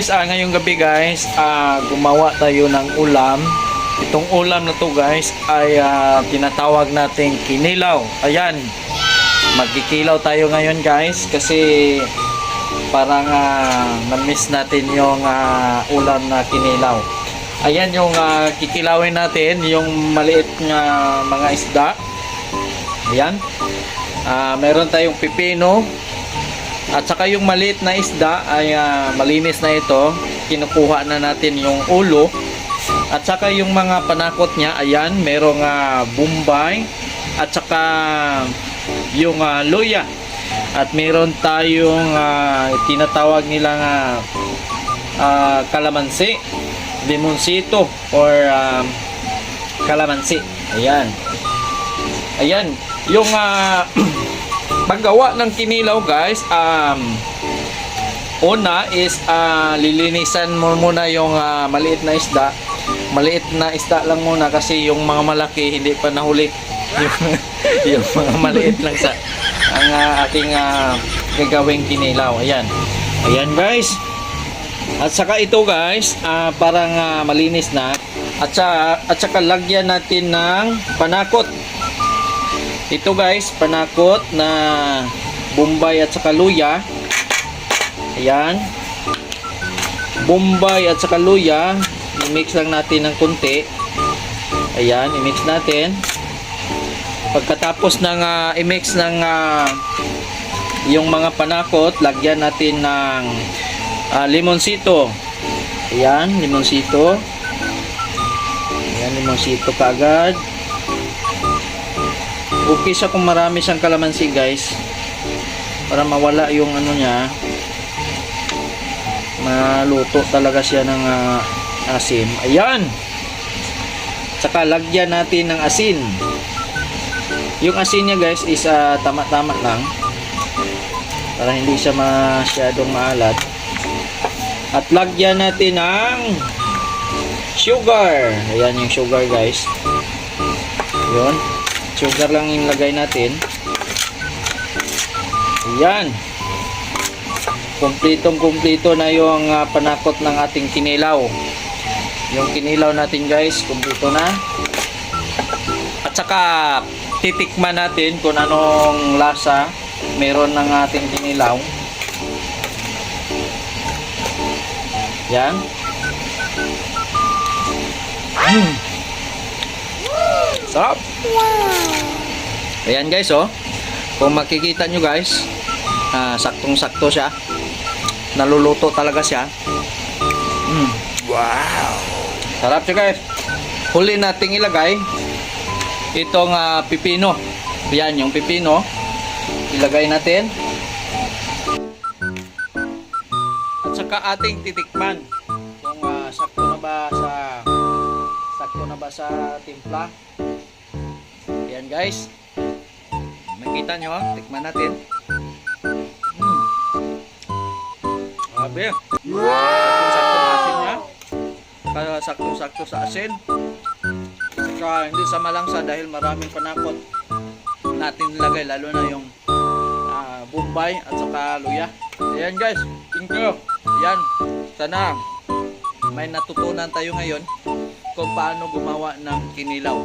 Ngayong gabi guys, gumawa tayo ng ulam. Itong ulam na to guys ay tinatawag nating kinilaw. Ayan, magkikilaw tayo ngayon guys kasi parang na-miss natin yung ulam na kinilaw. Ayan yung kikilawin natin, yung maliit na mga isda. Ayan, meron tayong pipino. At saka yung maliit na isda ay malinis na ito. Kinukuha na natin yung ulo. At saka yung mga panakot niya, ayan, merong bombay. At saka yung luya. At meron tayong tinatawag nilang kalamansi, limonsito or kalamansi. Ayan. Ayan, yung paggawa ng kinilaw guys, una is lilinisan mo muna yung maliit na isda. Maliit na isda lang muna kasi yung mga malaki hindi pa nahuli. yung mga maliit lang sa ang ating gagawing kinilaw. Ayan. Ayan guys. At saka ito guys, parang malinis na. At saka lagyan natin ng panakot. Ito guys, panakot na bombay at saka luya. Ayan. Bombay at saka luya. I-mix lang natin ng konti. Ayan, i-mix natin. Pagkatapos ng i-mix ng yung mga panakot, lagyan natin ng limonsito. Ayan, limonsito. Ayan, limonsito kaagad. Okay siya kung marami siyang kalamansi guys, para mawala yung ano niya, maluto talaga siya ng asin. Ayan. Saka lagyan natin ng asin. Yung asin niya guys is tama-tama lang, para hindi siya masyadong maalat. At lagyan natin ng sugar. Ayan yung sugar guys. Yun, sugar lang yung lagay natin. Ayan. Kumpletong-kumpleto na yung panakot ng ating kinilaw. Yung kinilaw natin guys, kumpleto na. At saka titikman natin kung anong lasa meron ng ating kinilaw. Yan. Sarap. Ayan guys, oh. Kung makikita nyo guys, saktong-sakto siya. Naluluto talaga siya. Wow. Sarap siya guys. Huli nating ilagay itong pipino. Ayan yung pipino. Ilagay natin. At saka ating titikman kung sakto na ba sa timpla. Ayan guys, nakita nyo, tikman natin. Grabe. Saktong-sakto asin niya. Saktong-sakto sa asin. Saka hindi sa malangsa dahil maraming panakot natin nilagay, lalo na yung bombay at saka luya. Ayan guys, thank you. Ayan, sana may natutunan tayo ngayon kung paano gumawa ng kinilaw.